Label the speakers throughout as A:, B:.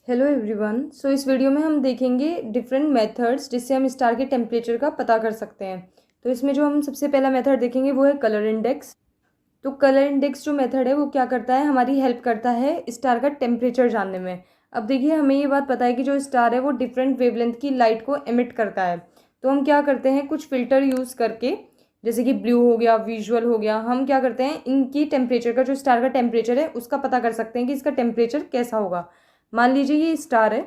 A: Hello everyone. इस video में हम देखेंगे डिफरेंट मेथड्स जिससे हम स्टार के टेम्परेचर का पता कर सकते हैं। तो इसमें जो हम सबसे पहला मेथड देखेंगे वो है कलर इंडेक्स। तो कलर इंडेक्स जो मेथड है वो क्या करता है, हमारी हेल्प करता है स्टार का टेम्परेचर जानने में। अब देखिए, हमें ये बात पता है कि जो स्टार है वो डिफरेंट वेवलेंथ की लाइट को एमिट करता है। तो हम क्या करते हैं, कुछ फिल्टर यूज़ करके, जैसे कि ब्लू हो गया, विजुअल हो गया, हम क्या करते हैं इनकी टेम्परेचर का, जो स्टार का टेम्परेचर है उसका पता कर सकते हैं कि इसका टेम्परेचर कैसा होगा। मान लीजिए ये स्टार है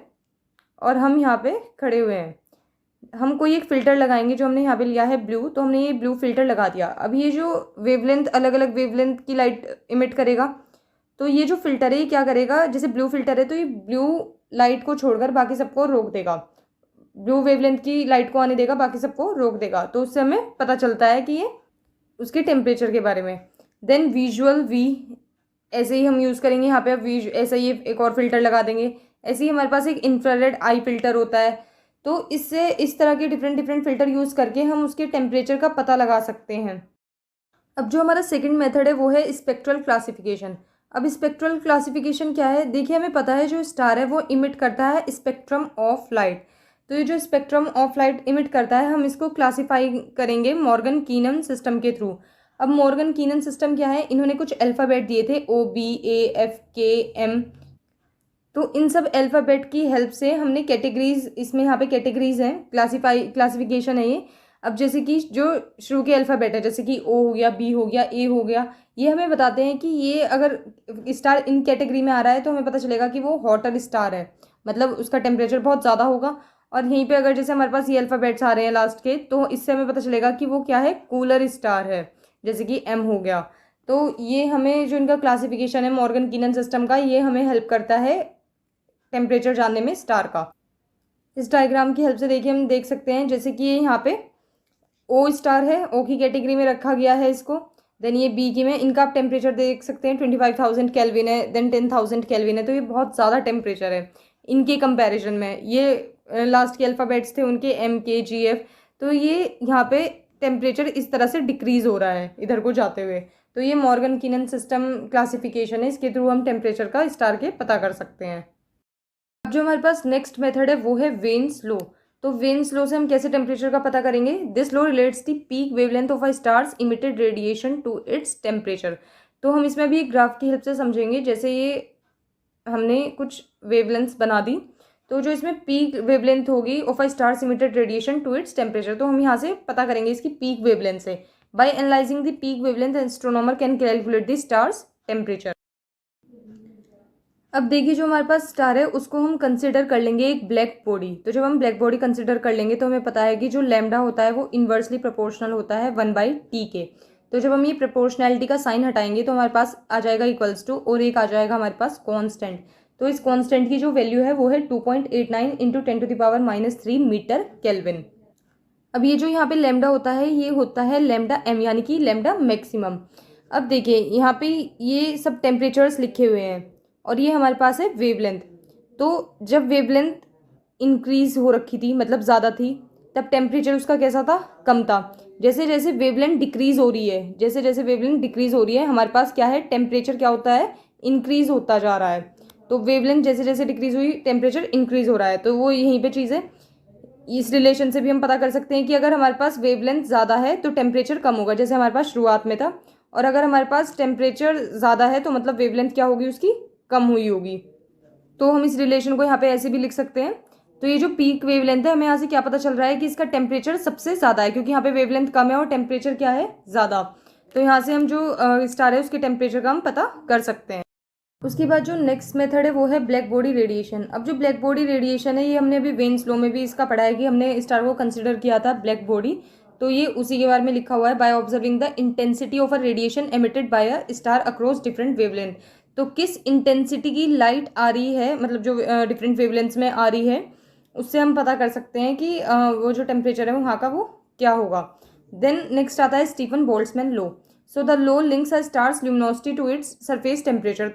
A: और हम यहाँ पे खड़े हुए हैं। हम कोई एक फ़िल्टर लगाएंगे, जो हमने यहाँ पे लिया है ब्लू, तो हमने ये ब्लू फ़िल्टर लगा दिया। अब ये जो वेवलेंथ, अलग अलग वेवलेंथ की लाइट इमिट करेगा। तो ये जो फ़िल्टर है ये क्या करेगा, जैसे ब्लू फ़िल्टर है तो ये ब्लू लाइट को छोड़कर बाकी सबको रोक देगा, ब्लू वेवलेंथ की लाइट को आने देगा, बाकी सबको रोक देगा। तो उससे हमें पता चलता है कि ये उसके टेम्परेचर के बारे में। देन विजुअल वी, ऐसे ही हम यूज़ करेंगे यहाँ पे। अब ऐसे ही एक और फिल्टर लगा देंगे। ऐसे ही हमारे पास एक इंफ्रारेड आई फिल्टर होता है। तो इससे इस तरह के डिफरेंट डिफरेंट फिल्टर यूज़ करके हम उसके टेम्परेचर का पता लगा सकते हैं। अब जो हमारा सेकंड मेथड है वो है स्पेक्ट्रल क्लासिफिकेशन। अब स्पेक्ट्रल क्लासिफिकेशन क्या है, देखिए हमें पता है जो स्टार है वो इमिट करता है स्पेक्ट्रम ऑफ लाइट। तो ये जो स्पेक्ट्रम ऑफ लाइट इमिट करता है, हम इसको क्लासीफाई करेंगे मॉर्गन कीनन सिस्टम के थ्रू। अब मॉर्गन कीनन सिस्टम क्या है, इन्होंने कुछ अल्फ़ाबेट दिए थे, OBAFKM। तो इन सब अल्फ़ाबेट की हेल्प से हमने कैटेगरीज, इसमें यहाँ पे कैटेगरीज हैं, क्लासिफिकेशन है ये। अब जैसे कि जो शुरू के अल्फ़ाबेट है, जैसे कि O हो गया, B हो गया, A हो गया, ये हमें बताते हैं कि ये अगर स्टार इन कैटेगरी में आ रहा है तो हमें पता चलेगा कि वो हॉटर स्टार है, मतलब उसका टेम्परेचर बहुत ज़्यादा होगा। और यहीं पे अगर जैसे हमारे पास ये अल्फ़ाबेट्स आ रहे हैं लास्ट के, तो इससे हमें पता चलेगा कि वो क्या है, कूलर स्टार है, जैसे कि M हो गया। तो ये हमें जो इनका क्लासिफिकेशन है मॉर्गन कीनन सिस्टम का, ये हमें हेल्प करता है टेम्परेचर जानने में स्टार का। इस डायग्राम की हेल्प से देखिए हम देख सकते हैं, जैसे कि ये यहाँ पे O स्टार है, O की कैटेगरी में रखा गया है इसको। देन ये B की में, इनका आप टेम्परेचर देख सकते हैं, 25,000 केल्विन है, देन 10,000 केल्विन है। तो ये बहुत ज़्यादा टेम्परेचर है इनके कंपैरिजन में। ये लास्ट के अल्फ़ाबेट्स थे उनके, MKGF। तो ये यहाँ पे टेम्परेचर इस तरह से डिक्रीज़ हो रहा है इधर को जाते हुए। तो ये मॉर्गन कीनन सिस्टम क्लासिफिकेशन है, इसके थ्रू हम टेम्परेचर का स्टार के पता कर सकते हैं। अब जो हमारे पास नेक्स्ट मेथड है वो है वेन्स लॉ। तो वेन्स लॉ से हम कैसे टेम्परेचर का पता करेंगे, this law relates the peak wavelength of a star's emitted radiation to its temperature. तो हम इसमें भी एक ग्राफ की हेल्प से समझेंगे। जैसे ये हमने कुछ वेवलेंथ्स बना दी, तो जो इसमें पीक वेवलेंथ होगी of a star's emitted radiation to its temperature, तो हम यहाँ से पता करेंगे इसकी पीक वेवलेंथ से। By analysing the peak wavelength astronomer can calculate the star's temperature. अब देखिए, जो हमारे पास स्टार है उसको हम कंसिडर कर लेंगे एक ब्लैक बॉडी। तो जब हम ब्लैक बॉडी कंसिडर कर लेंगे तो हमें पता है कि जो लैम्डा होता है वो इन्वर्सली प्रोपोर्शनल होता है 1/T के। तो जब हम ये प्रोपोर्शनैलिटी का साइन हटाएंगे तो हमारे पास आ जाएगा इक्वल्स टू, और एक आ जाएगा हमारे पास कॉन्स्टेंट। तो इस कॉन्स्टेंट की जो वैल्यू है वो है 2.89 इंटू 10⁻³ मीटर केल्विन। अब ये जो यहाँ पे लैम्डा होता है ये होता है लैम्डा M, यानी कि लैम्डा मैक्सिमम। अब देखिए यहाँ पे ये सब टेम्परेचर्स लिखे हुए हैं और ये हमारे पास है वेवलेंथ। तो जब वेवलेंथ इंक्रीज हो रखी थी, मतलब ज़्यादा थी, तब टेम्परेचर उसका कैसा था, कम था। जैसे जैसे वेवलेंथ डिक्रीज हो रही है, जैसे जैसे वेवलेंथ डिक्रीज हो रही है, हमारे पास क्या है, टेम्परेचर क्या होता है, इंक्रीज होता जा रहा है। तो वेवलेंथ जैसे जैसे डिक्रीज हुई, टेम्परेचर इंक्रीज हो रहा है। तो वो यहीं पे चीज़ है। इस रिलेशन से भी हम पता कर सकते हैं कि अगर हमारे पास वेवलेंथ ज़्यादा है तो टेम्परेचर कम होगा, जैसे हमारे पास शुरुआत में था। और अगर हमारे पास टेम्परेचर ज़्यादा है तो मतलब वेवलेंथ क्या होगी, उसकी कम हुई होगी। तो हम इस रिलेशन को यहाँ पे ऐसे भी लिख सकते हैं। तो ये जो पीक वेवलेंथ है, हमें यहाँ से क्या पता चल रहा है कि इसका टेम्परेचर सबसे ज़्यादा है, क्योंकि यहाँ पे वेवलेंथ कम है और टेम्परेचर क्या है, ज़्यादा। तो यहाँ से हम जो स्टार है उसके टेम्परेचर का हम पता कर सकते हैं। उसके बाद जो नेक्स्ट मेथड है वो है ब्लैक बॉडी रेडिएशन। अब जो ब्लैक बॉडी रेडिएशन है ये हमने अभी वेन्स लॉ में भी इसका पढ़ा है कि हमने स्टार को कंसिडर किया था ब्लैक बॉडी। तो ये उसी के बारे में लिखा हुआ है, by observing the intensity of a radiation emitted by a star across different wavelength. तो किस इंटेंसिटी की लाइट आ रही है, मतलब जो डिफरेंट वेवलेंथ्स में आ रही है, उससे हम पता कर सकते हैं कि वो जो टेम्परेचर है वहाँ का वो क्या होगा। देन नेक्स्ट आता है Stefan Boltzmann law. So the law links a star's luminosity to its surface temperature.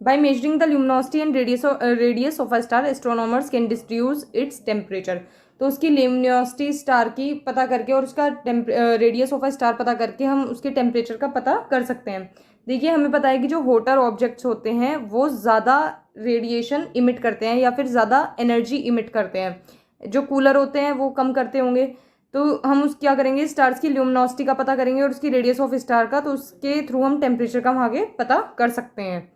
A: By measuring the luminosity and radius of a star, astronomers can deduce its temperature. तो उसकी luminosity स्टार की पता करके और उसका radius of a star पता करके हम उसके टेम्परेचर का पता कर सकते हैं। देखिए हमें पता है कि जो हॉटर ऑब्जेक्ट्स होते हैं वो ज़्यादा रेडिएशन इमिट करते हैं या फिर ज़्यादा एनर्जी इमिट करते हैं, जो कूलर होते हैं वो कम करते होंगे। तो हम उस क्या करेंगे, स्टार्स की ल्यूमिनोसिटी का पता करेंगे और उसकी रेडियस ऑफ स्टार का, तो उसके थ्रू हम टेम्परेचर का वहाँ आगे पता कर सकते हैं।